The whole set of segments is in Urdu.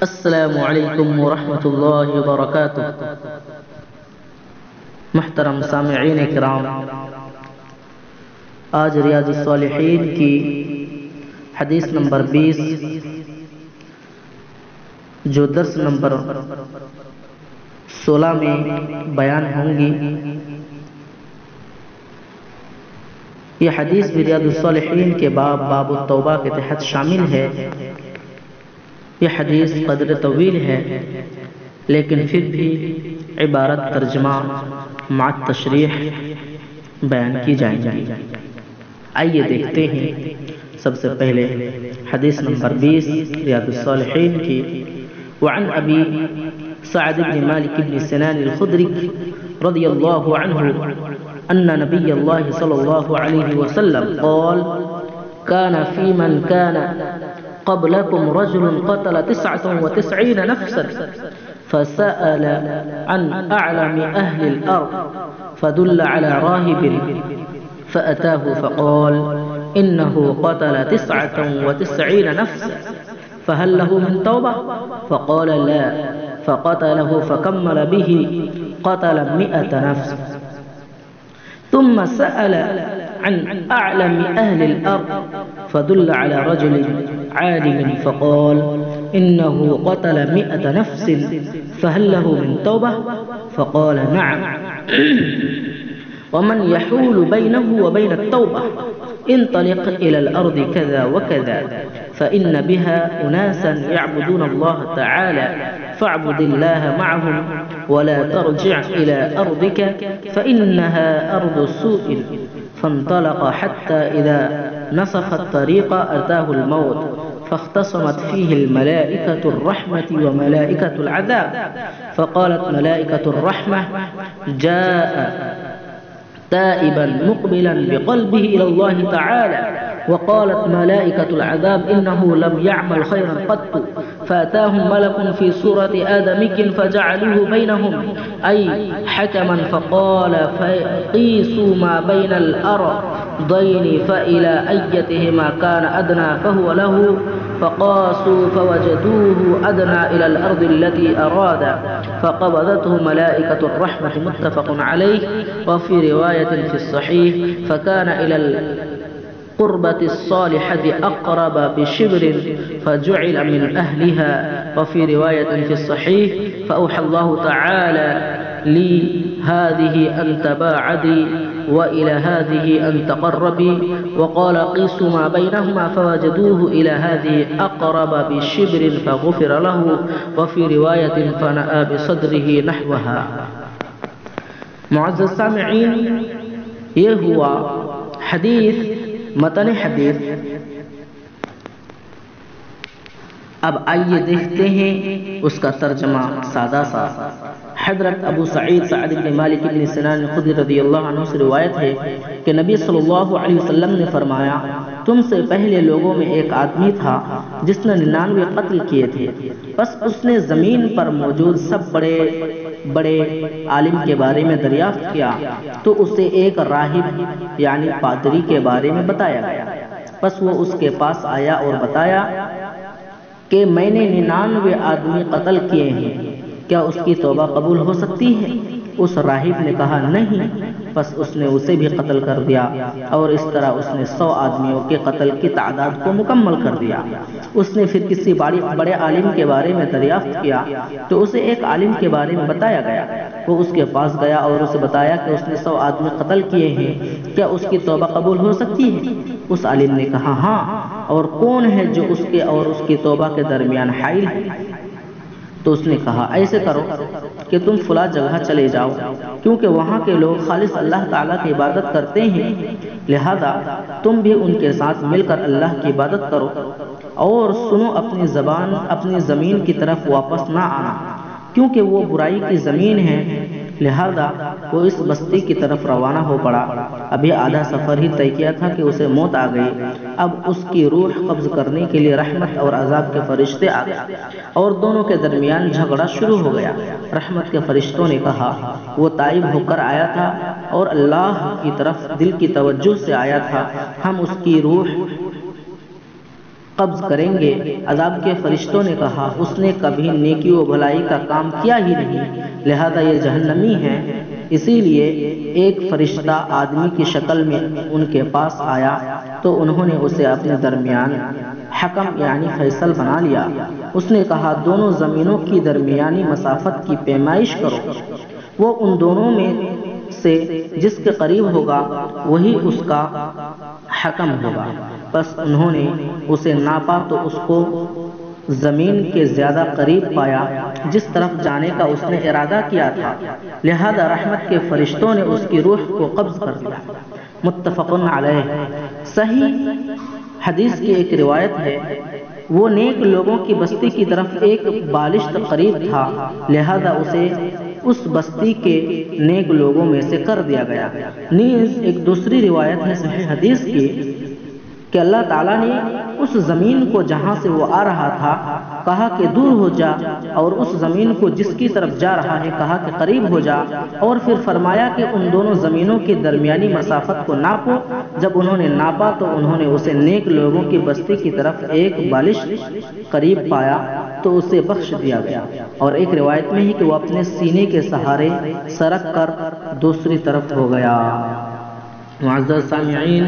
السلام علیکم ورحمۃ اللہ وبرکاتہ۔ محترم سامعین کرام، آج ریاض الصالحین کی حدیث نمبر 20 جو درس نمبر 16 میں بیان ہوں گی، یہ حدیث بھی ریاض الصالحین کے باب التوبہ کے تحت شامل ہے۔ یہ حدیث قدر طویل ہے، لیکن پھر بھی عبارت ترجمہ مع تشریح بیان کی جائیں گی۔ آئیے دیکھتے ہیں۔ سب سے پہلے حدیث نمبر 20 ریاض الصالحین کی، وعن ابی سعد بن مالک بن سنان الخدری رضی اللہ عنہ ان نبی اللہ صلی اللہ علیہ وسلم قال كان في من كان قبلكم رجل قتل 99 نفسا فسأل عن أعلم أهل الأرض فدل على راهب فأتاه فقال إنه قتل 99 نفسا فهل له من توبة؟ فقال لا، فقتله فكمل به قتل 100 نفس. ثم سأل عن أعلم أهل الأرض فدل على رجل عالم فقال إنه قتل 100 نفس فهل له من توبة؟ فقال نعم. ومن يحول بينه وبين التوبة انطلق إلى الأرض كذا وكذا فإن بها أناسا يعبدون الله تعالى فاعبد الله معهم ولا ترجع إلى أرضك فإنها أرض سوء. فانطلق حتى إذا نصف الطريق أتاه الموت فاختصمت فيه الملائكة الرحمة وملائكة العذاب، فقالت ملائكة الرحمة جاء تائبا مقبلا بقلبه إلى الله تعالى، وقالت ملائكة العذاب إنه لم يعمل خيرا قط، فأتاهم ملك في صورة آدمي فجعلوه بينهم أي حكما فقال فقيسوا ما بين الأرضين فإلى أيتهما كان أدنى فهو له، فقاسوا فوجدوه أدنى إلى الأرض التي أراد فقبضته ملائكة الرحمة متفق عليه. وفي رواية في الصحيح فكان إلى القربة الصالحة أقرب بشبر فجعل من أهلها. وفي رواية في الصحيح فأوحى الله تعالى لي هذه أن تباعدي وإلى هذه أن تقربي، وقال قيسوا ما بينهما فوجدوه إلى هذه أقرب بشبر فغفر له. وفي رواية فنأى بصدره نحوها. معزز سامعین، یہ ہوا حدیث، متن حدیث۔ اب آئیے دیکھتے ہیں اس کا ترجمہ سادہ سا۔ حضرت ابو سعید سعد بن مالک بن سنان الخدری رضی اللہ عنہ سے روایت ہے کہ نبی صلی اللہ علیہ وسلم نے فرمایا، تم سے پہلے لوگوں میں ایک آدمی تھا جس نے 99 قتل کیے تھے، بس اس نے زمین پر موجود سب بڑے عالم کے بارے میں دریافت کیا تو اسے ایک راہب یعنی پادری کے بارے میں بتایا گیا۔ بس وہ اس کے پاس آیا اور بتایا کہ میں نے 99 آدمی قتل کیے ہیں، کیا اس کی توبہ قبول ہو سکتی ہے؟ اس راہب نے کہا نہیں، بس اس نے اسے بھی قتل کر دیا، اور اس طرح اس نے 100 آدمیوں کے قتل کی تعداد کو مکمل کر دیا۔ اس نے پھر کسی بڑے عالم کے بارے میں دریافت کیا تو اسے ایک عالم کے بارے میں بتایا گیا۔ وہ اس کے پاس گیا اور اسے بتایا کہ اس نے 100 آدمی قتل کیے ہیں، کیا اس کی توبہ قبول ہو سکتی ہے؟ اس عالم نے کہا ہاں، اور کون ہے جو اس کے اور اس کی توبہ کے درمیان حائل ہے؟ تو اس نے کہا ایسے کرو کہ تم فلاں جگہ چلے جاؤ، کیونکہ وہاں کے لوگ خالص اللہ تعالیٰ کی عبادت کرتے ہیں، لہذا تم بھی ان کے ساتھ مل کر اللہ کی عبادت کرو، اور سنو اپنی زمین کی طرف واپس نہ آنا، کیونکہ وہ برائی کی زمین ہے۔ لہذا وہ اس بستی کی طرف روانہ ہو پڑا۔ ابھی آدھا سفر ہی طے کیا تھا کہ اسے موت آ گئی۔ اب اس کی روح قبض کرنے کے لیے رحمت اور عذاب کے فرشتے آ گئے اور دونوں کے درمیان جھگڑا شروع ہو گیا۔ رحمت کے فرشتوں نے کہا وہ تائب ہو کر آیا تھا اور اللہ کی طرف دل کی توجہ سے آیا تھا، ہم اس کی روح قبض کریں گے۔ عذاب کے فرشتوں نے کہا اس نے کبھی نیکی و بھلائی کا کام کیا ہی نہیں، لہذا یہ جہنمی ہے۔ اسی لیے ایک فرشتہ آدمی کی شکل میں ان کے پاس آیا تو انہوں نے اسے اپنے درمیان حکم یعنی فیصل بنا لیا۔ اس نے کہا دونوں زمینوں کی درمیانی مسافت کی پیمائش کرو، وہ ان دونوں میں سے جس کے قریب ہوگا وہی اس کا حکم ہوگا۔ بس انہوں نے اسے ناپا تو اس کو زمین کے زیادہ قریب پایا جس طرف جانے کا اس نے ارادہ کیا تھا، لہذا رحمت کے فرشتوں نے اس کی روح کو قبض کر لیا۔ متفق علیہ۔ صحیح حدیث کی ایک روایت ہے وہ نیک لوگوں کی بستی کی طرف ایک بالشت قریب تھا، لہذا اسے اس بستی کے نیک لوگوں میں سے کر دیا گیا۔ نیز ایک دوسری روایت ہے صحیح حدیث کی کہ اللہ تعالیٰ نے اس زمین کو جہاں سے وہ آ رہا تھا کہا کہ دور ہو جا، اور اس زمین کو جس کی طرف جا رہا ہے کہا کہ قریب ہو جا، اور پھر فرمایا کہ ان دونوں زمینوں کی درمیانی مسافت کو ناپو۔ جب انہوں نے ناپا تو انہوں نے اسے نیک لوگوں کی بستی کی طرف ایک بالش قریب پایا تو اسے بخش دیا گیا۔ اور ایک روایت میں ہی کہ وہ اپنے سینے کے سہارے سرک کر دوسری طرف ہو گیا۔ معزز سامعین،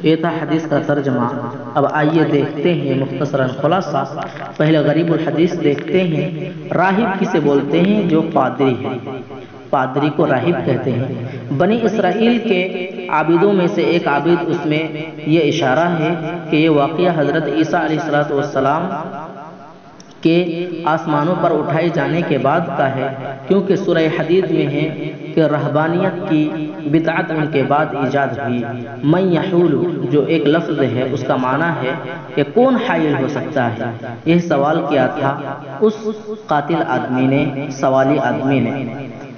یہ تھا حدیث کا ترجمہ۔ اب آئیے دیکھتے ہیں مختصراً خلاصہ۔ پہلے غریب الحدیث دیکھتے ہیں۔ راہب کسے بولتے ہیں؟ جو پادری ہے، پادری کو راہب کہتے ہیں۔ بنی اسرائیل کے عابدوں میں سے ایک عابد، اس میں یہ اشارہ ہے کہ یہ واقعہ حضرت عیسیٰ علیہ السلام کے آسمانوں پر اٹھائے جانے کے بعد کا ہے، کیونکہ سورہ حدید میں ہے کہ رہبانیت کی بدعت ان کے بعد ایجاد ہوئی۔ من یحول جو ایک لفظ ہے اس کا معنی ہے کہ کون حائل ہو سکتا ہے، یہ سوال کیا تھا اس قاتل آدمی نے، سوالی آدمی نے۔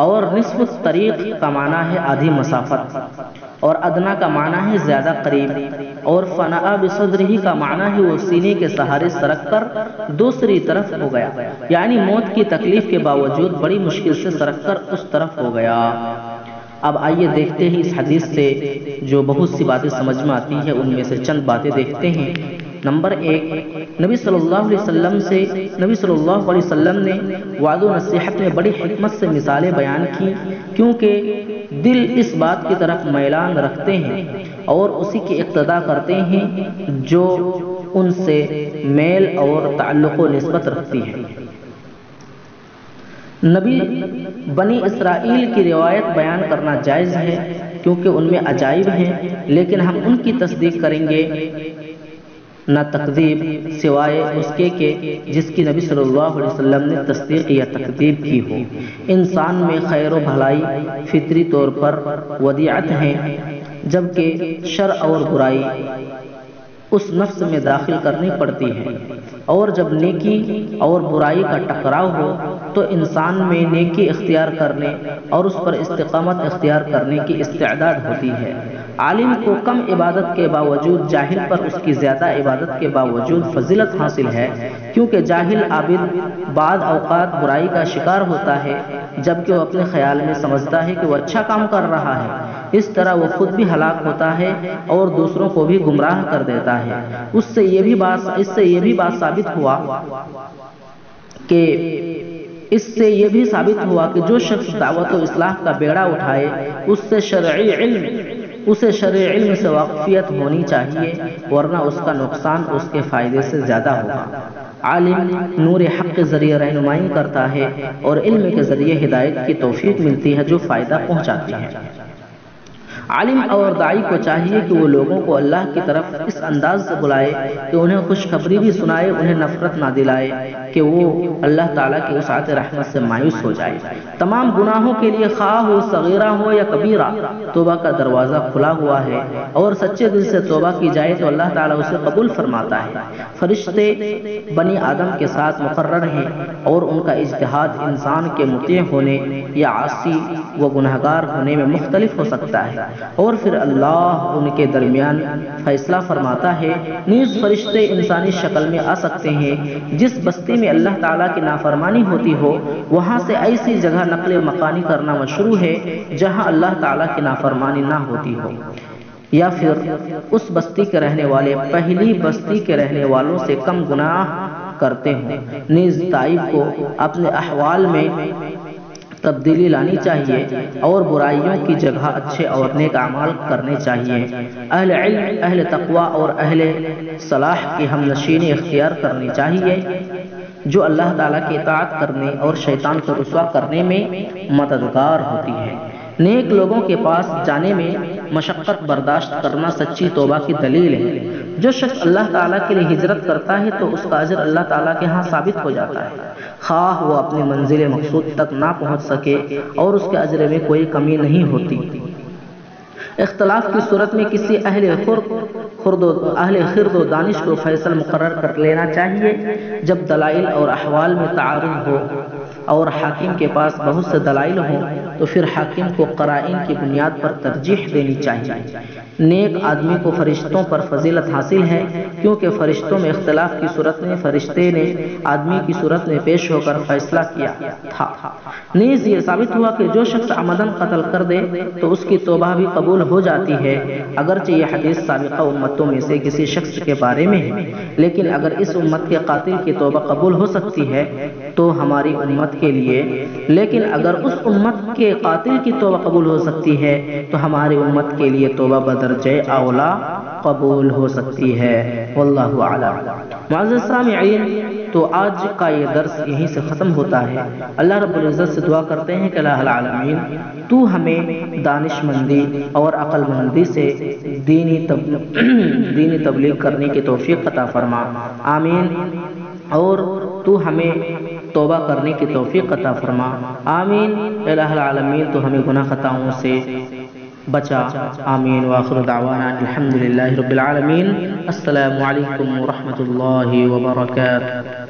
اور نصف الطریق کا معنی ہے آدھی مسافت، اور ادنا کا معنی ہے زیادہ قریب، اور فناء بصدرہ کا معنی ہے وہ سینے کے سہارے سرک کر دوسری طرف ہو گیا، یعنی موت کی تکلیف کے باوجود بڑی مشکل سے سرک کر اس طرف ہو گیا۔ اب آئیے دیکھتے ہیں اس حدیث سے جو بہت سی باتیں سمجھ میں آتی ہیں، ان میں سے چند باتیں دیکھتے ہیں۔ نمبر 1، نبی صلی اللہ علیہ وسلم نے وعظ و نصیحت میں بڑی حکمت سے مثالیں بیان کی، کیونکہ دل اس بات کی طرف میلان رکھتے ہیں اور اسی کی اقتدا کرتے ہیں جو ان سے میل اور تعلق و نسبت رکھتی ہے۔ نبی بنی اسرائیل کی روایت بیان کرنا جائز ہے کیونکہ ان میں عجائب ہیں، لیکن ہم ان کی تصدیق کریں گے نہ تکذیب، سوائے اس کے جس کی نبی صلی اللہ علیہ وسلم نے تصدیق یا تکذیب کی ہو۔ انسان میں خیر و بھلائی فطری طور پر ودیعت ہیں، جبکہ شر اور برائی اس نفس میں داخل کرنی پڑتی ہے، اور جب نیکی اور برائی کا ٹکراؤ ہو تو انسان میں نیکی اختیار کرنے اور اس پر استقامت اختیار کرنے کی استعداد ہوتی ہے۔ عالم کو کم عبادت کے باوجود جاہل پر اس کی زیادہ عبادت کے باوجود فضیلت حاصل ہے، کیونکہ جاہل عابد بعض اوقات برائی کا شکار ہوتا ہے جبکہ وہ اپنے خیال میں سمجھتا ہے کہ وہ اچھا کام کر رہا ہے۔ اس طرح وہ خود بھی ہلاک ہوتا ہے اور دوسروں کو بھی گمراہ کر دیتا ہے۔ اس سے یہ بھی بات ثابت ہوا کہ جو شخص دعوت و اصلاح کا بیڑا اٹھائے اسے شرعی علم سے واقفیت ہونی چاہیے، ورنہ اس کا نقصان اس کے فائدے سے زیادہ ہوگا۔ عالم نور حق کے ذریعے رہنمائی کرتا ہے اور علم کے ذریعے ہدایت کی توفیق ملتی ہے جو فائدہ پہنچاتی ہے۔ عالم اور داعی کو چاہیے کہ وہ لوگوں کو اللہ کی طرف اس انداز سے بلائے کہ انہیں خوشخبری بھی سنائے، انہیں نفرت نہ دلائے کہ وہ اللہ تعالیٰ کی وسعت رحمت سے مایوس ہو جائے۔ تمام گناہوں کے لیے خواہ ہو صغیرہ ہو یا کبیرہ، توبہ کا دروازہ کھلا ہوا ہے، اور سچے دل سے توبہ کی جائے تو اللہ تعالیٰ اسے قبول فرماتا ہے۔ فرشتے بنی آدم کے ساتھ مقرر ہیں اور ان کا اجتہاد انسان کے مطیع ہونے یا عاصی و گنہگار ہونے میں مختلف ہو سکتا ہے، اور پھر اللہ ان کے درمیان فیصلہ فرماتا ہے۔ نیز فرشتے انسانی شکل میں آ سکتے ہیں۔ جس بستی میں اللہ تعالیٰ کی نافرمانی ہوتی ہو وہاں سے ایسی جگہ نقل مکانی کرنا مشروع ہے جہاں اللہ تعالیٰ کی نافرمانی نہ ہوتی ہو۔ یا پھر اس بستی کے رہنے والے پہلی بستی کے رہنے والوں سے کم گناہ کرتے ہوں۔ نیز تائب کو اپنے احوال میں تبدیلی لانی چاہیے اور برائیوں کی جگہ اچھے اور نیک اعمال کرنے چاہیے۔ اہل علم، اہل تقوی اور اہل صلاح کی ہم نشینی اختیار کرنی چاہیے جو اللہ تعالیٰ کی اطاعت کرنے اور شیطان کو رسوا کرنے میں مددگار ہوتی ہے۔ نیک لوگوں کے پاس جانے میں مشقت برداشت کرنا سچی توبہ کی دلیل ہے۔ جو شخص اللہ تعالیٰ کے لیے ہجرت کرتا ہے تو اس کا اجر اللہ تعالیٰ کے ہاں ثابت ہو جاتا ہے، خواہ وہ اپنی منزل مقصود تک نہ پہنچ سکے، اور اس کے اجر میں کوئی کمی نہیں ہوتی۔ اختلاف کی صورت میں کسی اہل خرد و دانش کو فیصل مقرر کر لینا چاہیے۔ جب دلائل اور احوال میں تعارض ہو اور حاکم کے پاس بہت سے دلائل ہوں تو پھر حاکم کو قرائن کی بنیاد پر ترجیح دینی چاہیے۔ نیک آدمی کو فرشتوں پر فضیلت حاصل ہے، کیونکہ فرشتوں میں اختلاف کی صورت میں فرشتے نے آدمی کی صورت میں پیش ہو کر فیصلہ کیا تھا۔ نیز یہ ثابت ہوا کہ جو شخص عمدن قتل کر دے تو اس کی توبہ بھی قبول ہو جاتی ہے، اگرچہ یہ حدیث سابقہ امتوں میں سے کسی شخص کے بارے میں ہے، لیکن اگر اس امت کے قاتل کی توبہ قبول ہو سکتی ہے تو ہماری امت کے لیے، لیکن اگر اس امت کے قاتل کی توبہ قبول ہو سکتی ہے تو ہماری امت کے لیے توبہ بدرجہ اولا قبول ہو سکتی ہے۔ واللہ اعلم۔ معزز سامعین، تو آج کا یہ درس یہیں سے ختم ہوتا ہے۔ اللہ رب العزت سے دعا کرتے ہیں کہ الہ العالمین تو ہمیں دانش مندی اور عقل مندی سے دینی تبلیغ کرنے کی توفیق عطا فرما، آمین۔ اور تو ہمیں توبہ کرنے کی توفیق عطا فرما، آمین۔ الہ العالمین تو ہمیں گناہ خطاؤں سے بچا، آمین۔ وآخر دعوانا الحمدللہ رب العالمین۔ السلام علیکم ورحمۃ اللہ وبرکاتہ۔